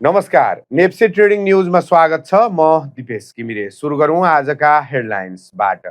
नमस्कार, नेप्से ट्रेडिङ न्युजमा स्वागत छ। म दिपेश घिमिरे। सुरु गरौँ आजका हेडलाइन्सबाट।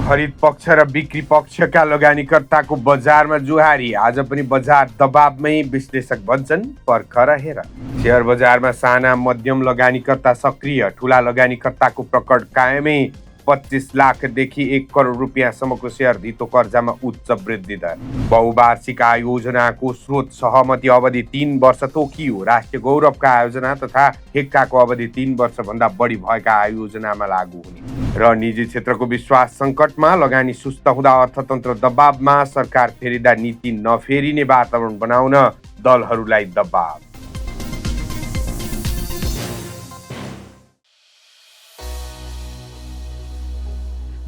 खरिद पक्ष र बिक्री पक्षका लगानीकर्ताको बजारमा जुहारी। आज पनि बजार दबावमै, विश्लेषक भन्छन्। पर्ख र हेर। शेयर बजारमा साना मध्यम लगानीकर्ता सक्रिय, ठूला लगानीकर्ताको प्रकट कायमै। 25 लाखदेखि 1 करोड रुपियाँसम्मको शेयर धितो कर्जामा उच्च वृद्धि दर। बहुवार्षिक आयोजनाको स्रोत सहमति अवधि 3 वर्ष तोकियो। राष्ट्रिय गौरवका आयोजना तथा ठेक्काको अवधि 3 वर्षभन्दा बढी भएका आयोजनामा लागू हुने। र निजी क्षेत्रको विश्वास सङ्कटमा, लगानी सुस्त हुँदा अर्थतन्त्र दबावमा, सरकार फेरिँदा नीति नफेरिने वातावरण बनाउन दलहरूलाई दबाव।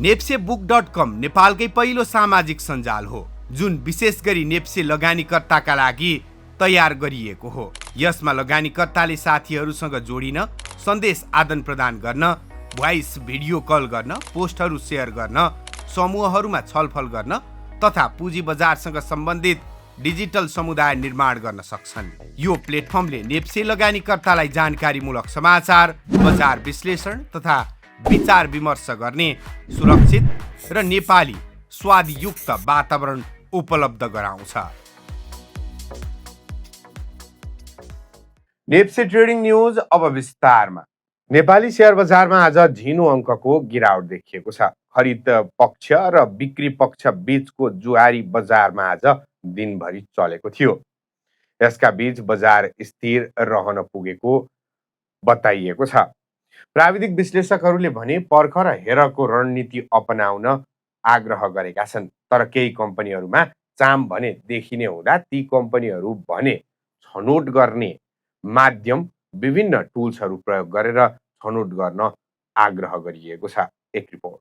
nepsebook.com नेपालकै पहिलो सामाजिक सञ्जाल हो जुन विशेष गरी नेप्से लगानीकर्ताका लागि तयार गरिएको हो। यसमा लगानीकर्ताले साथीहरूसँग जोडिन, सन्देश आदान प्रदान गर्न, भोइस भिडियो कल गर्न, पोस्टहरू सेयर गर्न, समूहहरूमा छलफल गर्न तथा पुँजी बजारसँग सम्बन्धित डिजिटल समुदाय निर्माण गर्न सक्छन्। यो प्लेटफर्मले नेप्से लगानीकर्तालाई जानकारीमूलक समाचार, बजार विश्लेषण तथा विचार विमर्श गर्ने सुरक्षित र नेपाली स्वादयुक्त वातावरण उपलब्ध गराउँछ। नेप्से ट्रेडिङ न्युज अब विस्तारमा। नेपाली शेयर बजारमा आज झिनो अङ्कको गिरावट देखिएको छ। खरिद पक्ष र बिक्री पक्ष बीचको जुहारी बजारमा आज दिनभरि चलेको थियो। यसका बीच बजार स्थिर रहन पुगेको बताइएको छ। प्राविधिक विश्लेषकहरूले भने पर्ख र हेरको रणनीति अपनाउन आग्रह गरेका छन्। तर केही कम्पनीहरूमा चाम भने देखिने हुँदा ती कम्पनीहरू भने छनौट गर्ने माध्यम विभिन्न टुल्सहरू प्रयोग गरेर छनौट गर्न आग्रह गरिएको छ। एक रिपोर्ट।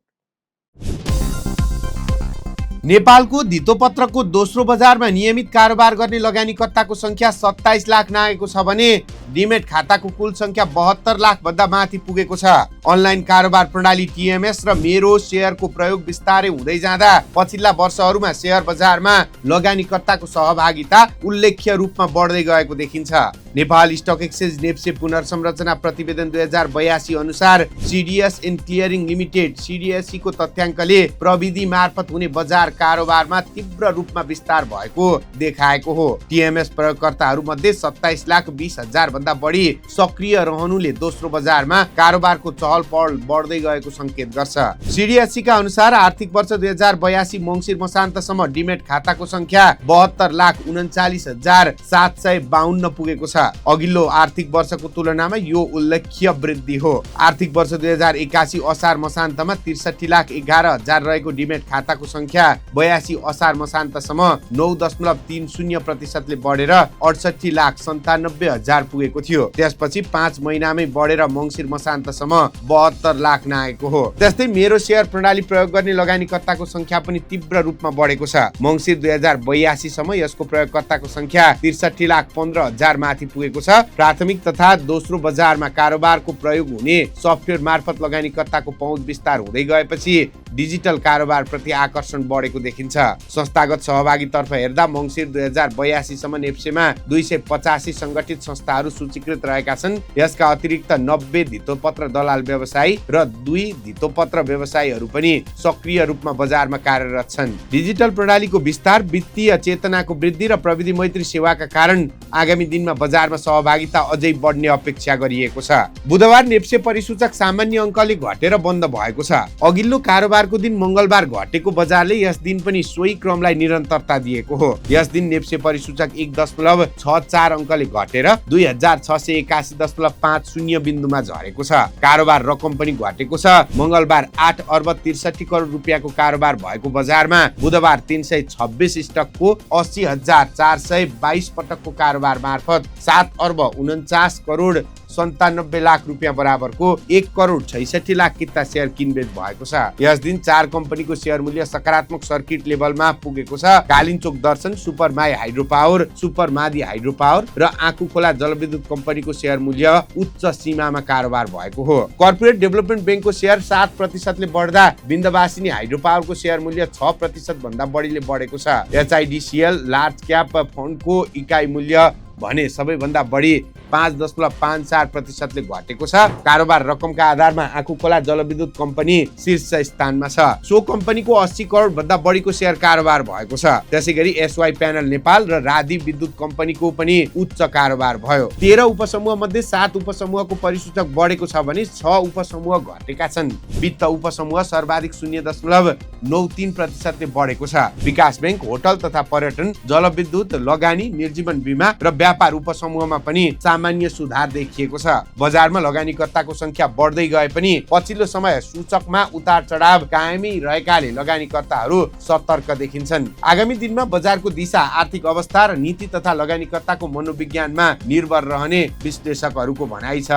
नेपालको धितोपत्रको दोस्रो बजारमा नियमित कारोबार गर्ने लगानीकर्ताको संख्या 27 लाख नागेको छ भने डिमेट खाताको कुल संख्या 72 लाख भन्दा माथि पुगेको छ। अनलाइन कारोबार प्रणाली टिएमएस र मेरो शेयरको प्रयोग बिस्तारै हुँदै जाँदा पछिल्ला वर्षहरूमा शेयर बजारमा लगानीकर्ताको सहभागिता उल्लेख्य रूपमा बढ्दै गएको देखिन्छ। नेपाल स्टक एक्सचेन्ज नेप्से पुनर्संरचना प्रतिवेदन 2082 अनुसार CDS in clearing limited CDSC को तथ्याङ्कले प्रविधि मार्फत हुने बजार कारोबारमा तीव्र रूपमा विस्तार भएको देखाएको हो। टिएमएस प्रयोगकर्ताहरू मध्ये 27,20,000 भन्दा बढी सक्रिय रहनुले दोस्रो बजारमा कारोबारको चहल पहल बढ्दै गएको संकेत गर्छ। सीडीएससी का अनुसार आर्थिक वर्ष 2082 मङ्सिर मसान्तसम्म डिमेट खाताको संख्या 72,39,752 पुगेको छ। अघिल्लो आर्थिक वर्षको तुलनामा यो उल्लेख्य वृद्धि हो। आर्थिक वर्ष 2081 असार मसान्तमा 63,11,000 रहेको डिमेट खाताको संख्या 82 असार मसान्तसम्म 9.30% बढेर 68,97,000 पुगेको थियो। त्यसपछि 5 महिनामै बढेर मङ्सिर मसान्तसम्म 72 लाख नागेको हो। त्यस्तै मेरो शेयर प्रणाली प्रयोग गर्ने लगानीकर्ताको संख्या पनि तीव्र रूपमा बढेको छ। मङ्सिर 2082 सम्म यसको प्रयोगकर्ताको संख्या 63,15,000 माथि पुगेको छ। प्राथमिक तथा दोस्रो बजारमा कारोबारको प्रयोग हुने सफ्टवेयर मार्फत लगानीकर्ताको पहुँच विस्तार हुँदै गएपछि डिजिटल कारोबार प्रति आकर्षण बढेको देखिन्छ। संस्थागत सहभागीतर्फ हेर्दा मङ्सिर 2082 सम्म नेप्सेमा 285 संगठित संस्थाहरू सूचीकृत रहेका छन्। यसका अतिरिक्त 90 धितोपत्र दलाल व्यवसायी र 2 धितोपत्र व्यवसायीहरू पनि सक्रिय रूपमा बजारमा कार्यरत छन्। डिजिटल प्रणालीको विस्तार, वित्तीय चेतनाको वृद्धि र प्रविधि मैत्री सेवाका कारण आगामी दिनमा बजारमा सहभागिता अझै बढ्ने अपेक्षा गरिएको छ। बुधबार नेप्से परिसूचक सामान्य अङ्कले घटेर बन्द भएको छ। अघिल्लो कारोबारको दिन मङ्गलबार घटेको बजारले यस दिन पनि सोही क्रमलाई निरन्तरता दिएको हो। यस दिन नेप्से परिसूचक 1.64 अङ्कले घटेर 2681.50 बिन्दुमा झरेको छ। कारोबार रकम पनि घटेको छ। मङ्गलबार 8 अर्ब 63 करोड रुपियाँको कारोबार भएको बजारमा बुधबार 326 स्टकको 80,422 पटकको कारोबार मार्फत 7 अर्ब 49 करोड 97 लाख रुपियाँ बराबरको 1 करोड 66 लाख किता शेयर किनबेच भएको छ। यस दिन 4 कम्पनीको शेयर मूल्य सकारात्मक सर्किट लेभलमा पुगेको छ। Kalinchowk Darshan, super Mai hydro power, super Madi hydro power र आँखु खोला जलविद्युत कम्पनीको शेयर मूल्य उच्च सीमामा कारोबार भएको हो। कर्पोरेट डेभलपमेन्ट बैंकको शेयर 7% ले बढ्दा बिन्दवासिनी हाइड्रो पावरको शेयर मूल्य 6% भन्दा बढीले बढेको छ। एचआइडीसीएल लार्ज क्याप फन्डको इकाइ मूल्य भने सबैभन्दा बढी 5.54% घटेको छ। कारोबार रकमका आधारमा आँखुखोला जलविद्युत कम्पनी शीर्ष स्थानमा छ। सो कम्पनीको 80 करोड भन्दा बढीको शेयर कारोबार भएको छ। त्यसैगरी एसवाई प्यानल नेपाल र राधी विद्युत कम्पनीको पनि उच्च कारोबार भयो। 13 उपसमूह मध्ये 7 उपसमूहको परिसूचक बढेको छ भने 6 उपसमूह घटेका छन्। वित्त उपसमूह सर्वाधिक 0.93% बढेको छ। विकास बैंक, होटल तथा पर्यटन, जलविद्युत, लगानी, निर्जीवन बीमा र व्यापार उपसमूहमा पनि सामान्य सुधार देखिएको छ। बजारमा लगानीकर्ताको संख्या बढ्दै गए पनि पछिल्लो समय सूचकमा उतार चढाव कायमै रहेकाले लगानीकर्ताहरू सतर्क देखिन्छन्। आगामी दिनमा बजारको दिशा आर्थिक अवस्था र नीति तथा लगानीकर्ताको मनोविज्ञानमा निर्भर रहने विश्लेषकहरूको भनाइ छ।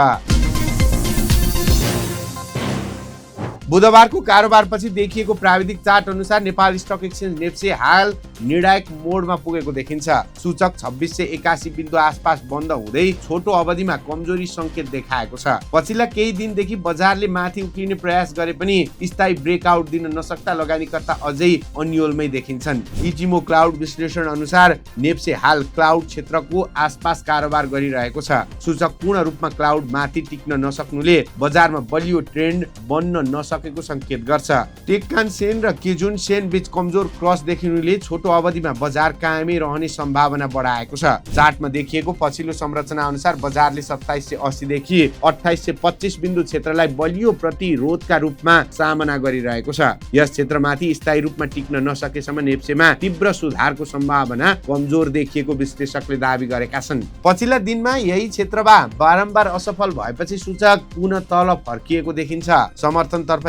बुधबारको कारोबारपछि देखिएको प्राविधिक चार्ट अनुसार नेपाल स्टक एक्सचेन्ज नेप्से हाल निर्णायक मोडमा पुगेको देखिन्छ। सूचक 2681 बिन्दु आसपास बन्द हुँदै छोटो अवधिमा कमजोरी संकेत देखाएको छ। पछिल्ला केही दिनदेखि बजारले माथि उक्लिने प्रयास गरे पनि स्थायी ब्रेकआउट दिन नसक्दा लगानीकर्ता अझै अन्यलमै देखिन्छन्। इजिमो क्लाउड विश्लेषण अनुसार नेप्से हाल क्लाउड क्षेत्रको आसपास कारोबार गरिरहेको छ। सूचक पूर्ण रूपमा क्लाउड माथि टिक्न नसक्नुले बजारमा बलियो ट्रेन्ड बन्न नसकेको संकेत गर्छ। टेक्कान सेन र केजुन सेन बीच कमजोर क्रस देखिनुले छोटो अवधिमा बजार कायमै रहने सम्भावना बढाएको छ। चार्टमा देखिएको पछिल्लो संरचना अनुसार बजारले 2780 देखि 2825 बिन्दु क्षेत्रलाई बलियो प्रतिरोधका रूपमा सामना गरिरहेको छ। यस क्षेत्रमाथि स्थायी रूपमा टिक्न नसकेसम्म नेप्सेमा तीव्र सुधारको सम्भावना कमजोर देखिएको विश्लेषकले दाबी गरेका छन्। पछिल्ला दिनमा यही क्षेत्रमा बारम्बार असफल भएपछि सूचक पुनः तल फर्किएको देखिन्छ। समर्थनतर्फ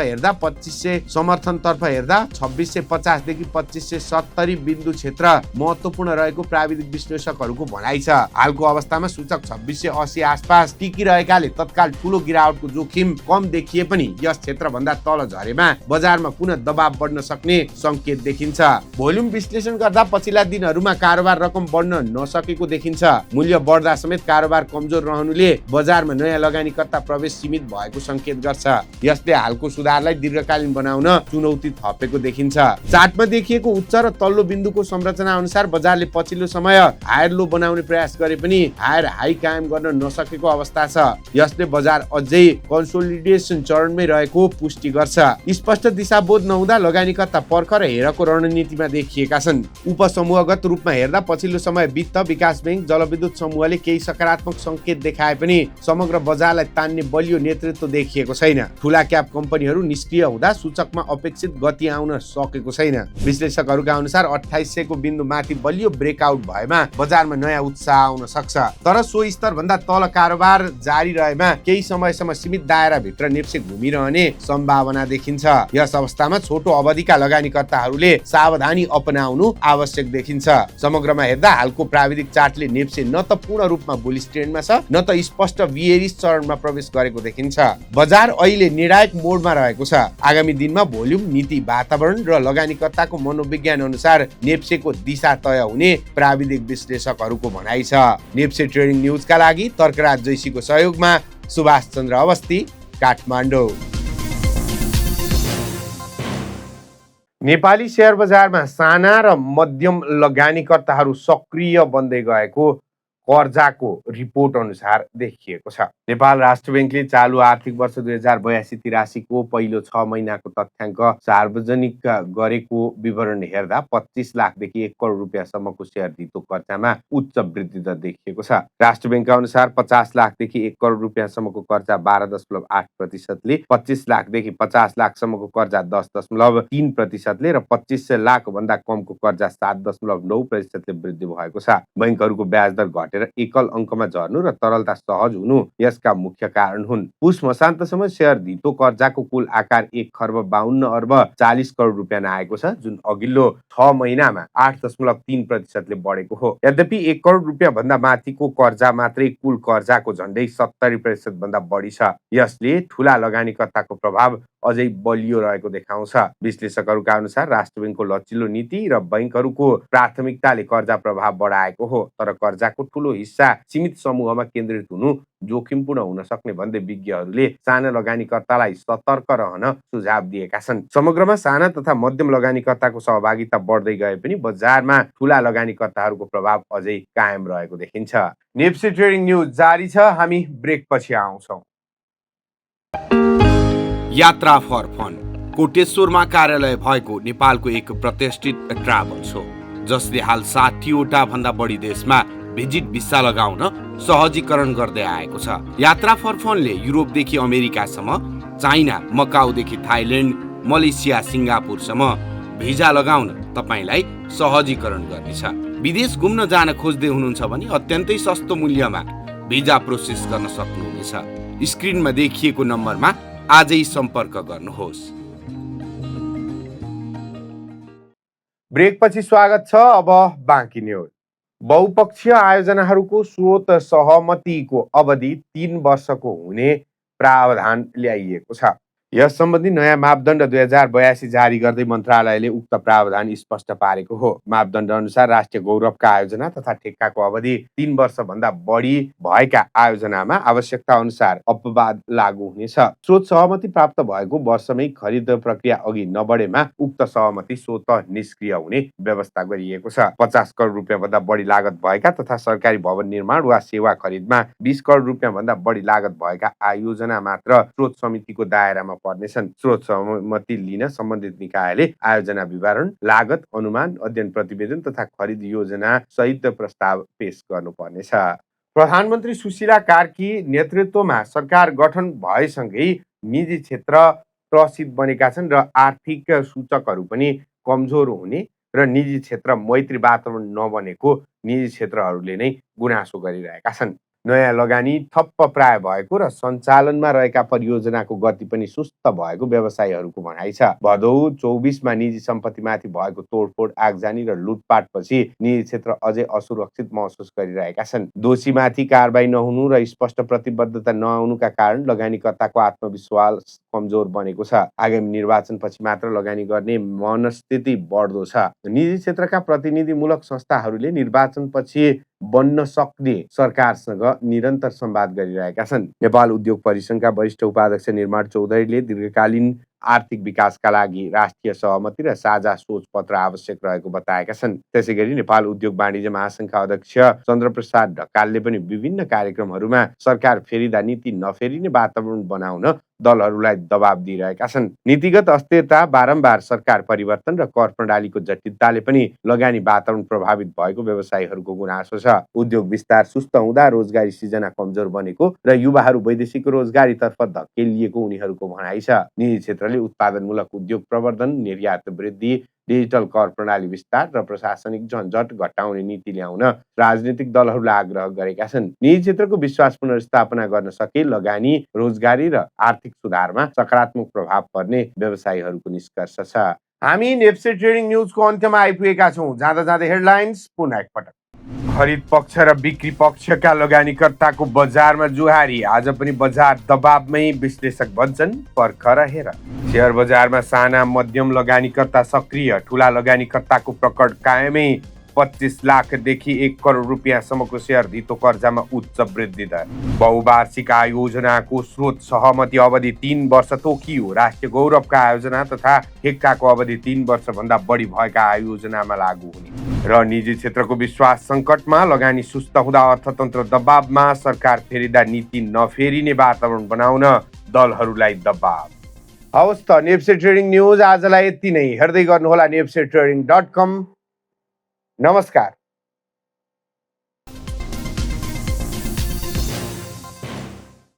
हेर्दा 2650 देखि 2570 बिन्दु क्षेत्र महत्त्वपूर्ण रहेको प्राविधिक विश्लेषकहरूको भनाइ छ। हालको अवस्थामा सूचक 2680 आसपास टिकिरहेकाले तत्काल ठूलो गिरावटको जोखिम कम देखिए पनि यस क्षेत्र भन्दा तल झरेमा बजारमा पुनः दबाव बढ्न सक्ने संकेत देखिन्छ। भोल्युम विश्लेषण गर्दा पछिल्ला दिनहरूमा कारोबार रकम बढ्न नसकेको देखिन्छ। मूल्य बढ्दा समेत कारोबार कमजोर रहनुले बजारमा नयाँ लगानीकर्ता प्रवेश सीमित भएको संकेत गर्छ। यसले हालको सुधारलाई दीर्घकालीन बनाउन चुनौती थपेको देखिन्छ। चार्टमा देखिएको उच्च र तल्लो बिन्दुको संरचना अनुसार बजारले पछिल्लो समय हायर लो बनाउने प्रयास गरे पनि हायर हाई कायम गर्न नसकेको अवस्था छ। यसले बजार अझै कन्सोलिडेसन चरणमै रहेको पुष्टि गर्छ। स्पष्ट दिशाबोध नहुँदा लगानीकर्ता पर्ख र हेरको रणनीतिमा देखिएका छन्। उपसमूहगत रूपमा हेर्दा पछिल्लो समय वित्त, विकास बैंक, जलविद्युत समूहले केही सकारात्मक संकेत देखाए पनि समग्र बजारलाई तान्ने बलियो नेतृत्व देखिएको छैन। ठूला क्याप कम्पनीहरू निष्क्रिय हुँदा सूचकमा अपेक्षित गति आउन सकेको छैन। विश्लेषकहरूका अनुसार 2800 को बिन्दु माथि बलियो ब्रेकआउट भएमा बजारमा नयाँ उत्साह आउन सक्छ। तर सो स्तर भन्दा तल कारोबार जारी रहेमा केही समयसम्म सीमित दायरा भित्र नेप्से घुमिरहने सम्भावना देखिन्छ। यस अवस्थामा छोटो अवधिका लगानीकर्ताहरूले सावधानी अपनाउनु आवश्यक देखिन्छ। समग्रमा हेर्दा हालको प्राविधिक चार्टले नेप्से न त पूर्ण रूपमा बुलिश ट्रेन्डमा छ न त स्पष्ट बियरिश चरणमा प्रवेश गरेको देखिन्छ। बजार अहिले निर्णायक मोडमा रहेको छ। आगामी दिनमा भोल्युम, नीति, वातावरण र लगानीकर्ताको मनोविज्ञान अनुसार नेप्सेको दिशा तय हुने प्राविधिक विश्लेषकहरूको भनाइ छ। नेप्से ट्रेडिङ न्युजका लागि तर्कराज जैसीको सहयोगमा सुभाष चन्द्र अवस्थी, काठमाडौँ। नेपाली शेयर बजारमा साना र मध्यम लगानीकर्ताहरू सक्रिय बन्दै गएको कर्जाको रिपोर्ट अनुसार देखिएको छ। नेपाल राष्ट्र बैंकले चालु आर्थिक वर्ष 2082-83 पहिलो 6 महिनाको तथ्याङ्क सार्वजनिक गरेको विवरण हेर्दा 25 लाखदेखि 1 करोड रुपियाँसम्मको शेयर धितो कर्जामा उच्च वृद्धि दर देखिएको छ। राष्ट्र बैंकका अनुसार 50 लाखदेखि 1 करोड रुपियाँसम्मको कर्जा 12.8%ले, 25 लाखदेखि 50 लाखसम्मको कर्जा 10.3%ले र 25 लाख भन्दा कमको कर्जा 7.9%ले वृद्धि भएको छ। बैंकहरूको ब्याज दर घटेर एकल अङ्कमा झर्नु र तरलता सहज हुनु यसका मुख्य कारण हुन्। पुस मसान्तसम्म शेयर धितो कर्जाको कुल आकार 1,52,40 करोड रुपियाँ आएको छ, जुन अघिल्लो 6 महिनामा 8.3%ले बढेको हो। यद्यपि 1 करोड रुपियाँ भन्दा माथिको कर्जा मात्रै कुल कर्जाको झण्डै 70% भन्दा बढी छ। यसले ठूला लगानीकर्ताको प्रभाव अझै बलियो रहेको देखाउँछ। विश्लेषकहरूका अनुसार राष्ट्र बैंकको लचिलो नीति र बैंकहरूको प्राथमिकताले कर्जा प्रभाव बढाएको हो, तर कर्जाको ठूलो हिस्सा सीमित समूहमा केन्द्रित हुनु जोखिमपूर्ण हुन सक्ने भन्दै विज्ञहरूले साना लगानीकर्तालाई सतर्क रहन सुझाव दिएका छन्। समग्रमा साना तथा मध्यम लगानीकर्ताको सहभागिता बढ्दै गए पनि बजारमा ठूला लगानीकर्ताहरूको प्रभाव अझै कायम रहेको देखिन्छ। नेप्से ट्रेडिङ न्युज जारी छ, हामी ब्रेकपछि आउँछौँ। यात्रा फर फन कोटेश्वरमा कार्यालय भएको नेपालको एक प्रतिष्ठित ट्राभल्स हो, जसले हाल 60वटा भन्दा बढी देशमा भिजिट भिसा लगाउन सहजीकरण गर्दै आएको छ। यात्रा फर फनले युरोपदेखि अमेरिकासम्म, चाइना, मकाउदेखि थाइल्यान्ड, मलेसिया, सिङ्गापुरसम्म भिजा लगाउन तपाईलाई सहजीकरण गर्नेछ। विदेश घुम्न जान खोज्दै हुनुहुन्छ भने अत्यन्तै सस्तो मूल्यमा भिजा प्रोसेस गर्न सक्नुहुनेछ। स्क्रिनमा देखिएको नम्बरमा आजै सम्पर्क गर्नुहोस्। ब्रेकपछि स्वागत छ। अब बाँकी न्युज। बहुपक्षीय आयोजनाहरूको स्रोत सहमतिको अवधि 3 वर्षको हुने प्रावधान ल्याइएको छ। यस सम्बन्धी नयाँ मापदण्ड 2082 जारी गर्दै मन्त्रालयले उक्त प्रावधान स्पष्ट पारेको हो। मापदण्ड अनुसार राष्ट्रिय गौरवका आयोजना तथा ठेक्काको अवधि 3 वर्षभन्दा बढी भएका आयोजनामा आवश्यकता अनुसार अपवाद लागू हुनेछ। स्रोत सहमति प्राप्त भएको वर्षमै खरिद प्रक्रिया अघि नबढेमा उक्त सहमति स्वतः निष्क्रिय हुने व्यवस्था गरिएको छ। 50 करोड रुपियाँभन्दा बढी लागत भएका तथा सरकारी भवन निर्माण वा सेवा खरिदमा 20 करोड रुपियाँभन्दा बढी लागत भएका आयोजना मात्र स्रोत समितिको दायरामा पर्नेछन्। स्रोत सहमति लिन सम्बन्धित निकायले आयोजना विवरण, लागत अनुमान, अध्ययन प्रतिवेदन तथा खरिद योजना सहित प्रस्ताव पेश गर्नुपर्नेछ। प्रधानमन्त्री सुशीला कार्की नेतृत्वमा सरकार गठन भएसँगै निजी क्षेत्र त्रसित बनेका छन् र आर्थिक सूचकहरू पनि कमजोर हुने र निजी क्षेत्र मैत्री वातावरण नबनेको निजी क्षेत्रहरूले नै गुनासो गरिरहेका छन्। नयाँ लगानी ठप्प प्राय भएको र सञ्चालनमा रहेका परियोजनाको गति पनि सुस्त भएको व्यवसायीहरूको भनाइ छ। भदौ 24मा निजी सम्पत्तिमाथि भएको तोडफोड, आगजनी र लुटपाटपछि निजी क्षेत्र अझै असुरक्षित महसुस गरिरहेका छन्। दोषीमाथि कारबाही नहुनु र स्पष्ट प्रतिबद्धता नआउनुका कारण लगानीकर्ताको आत्मविश्वास कमजोर बनेको छ। आगामी निर्वाचनपछि मात्र लगानी गर्ने मनस्थिति बढ्दो छ। निजी क्षेत्रका प्रतिनिधिमूलक संस्थाहरूले निर्वाचनपछि बन्न सक्ने सरकारसँग निरन्तर संवाद गरिरहेका छन्। नेपाल उद्योग परिसङ्घका वरिष्ठ उपाध्यक्ष निर्माण चौधरीले दीर्घकालीन आर्थिक विकासका लागि राष्ट्रिय सहमति र साझा सोच पत्र आवश्यक रहेको बताएका छन्। त्यसैगरी नेपाल उद्योग वाणिज्य महासङ्घका अध्यक्ष चन्द्रप्रसाद ढकालले पनि विभिन्न कार्यक्रमहरूमा सरकार फेरिदा नीति नफेरिने वातावरण बनाउन दलहरूलाई दबाब दिइरहेका छन्। नीतिगत अस्थिरता, बारम्बार सरकार परिवर्तन र कर प्रणालीको जटिलताले पनि लगानी वातावरण प्रभावित भएको व्यवसायीहरूको गुनासो छ। उद्योग विस्तार सुस्त हुँदा रोजगारी सिर्जना कमजोर बनेको र युवाहरू वैदेशिक रोजगारीतर्फ धकेलिएको उनीहरूको भनाइ छ। निजी क्षेत्रले उत्पादनमूलक उद्योग प्रवर्धन, निर्यात वृद्धि, डिजिटल कर प्रणाली विस्तार र प्रशासनिक झन्झट घटाउने नीति ल्याउन राजनीतिक दलहरूलाई आग्रह गरेका छन्। निजी क्षेत्रको विश्वास पुनर्स्थापना गर्न सके लगानी, रोजगारी र आर्थिक सुधारमा सकारात्मक प्रभाव पर्ने व्यवसायीहरूको निष्कर्ष छ। हामी नेप्से ट्रेडिङ न्युजको अन्त्यमा आइपुगेका छौँ। जाँदा जाँदै हेडलाइन्स पुनः एकपटक। खरिद पक्ष र बिक्री पक्षका लगानीकर्ताको बजारमा जुहारी। आज पनि बजार दबावमै, विश्लेषक भन्छन् पर्ख र हेर। शेयर बजारमा साना मध्यम लगानीकर्ता सक्रिय, ठूला लगानीकर्ताको प्रकट कायमै। 25 लाखदेखि 1 करोड रुपियाँसम्मको शेयर धितो कर्जामा उच्च वृद्धि दर। बहुवार्षिक आयोजनाको स्रोत सहमति अवधि 3 वर्ष तोकियो। राष्ट्रिय गौरवका आयोजना तथा ठेक्काको अवधि 3 वर्षभन्दा बढी भएका आयोजनामा लागू हुने। र निजी क्षेत्रको विश्वास सङ्कटमा, लगानी सुस्त हुँदा अर्थतन्त्र दबावमा, सरकार फेरिदा नीति नफेरिने वातावरण बनाउन दलहरूलाई दबाव। हवस् त, नेप्से ट्रेडिङ न्युज आजलाई यति नै। हेर्दै गर्नुहोला nepseTrading.com। नमस्कार।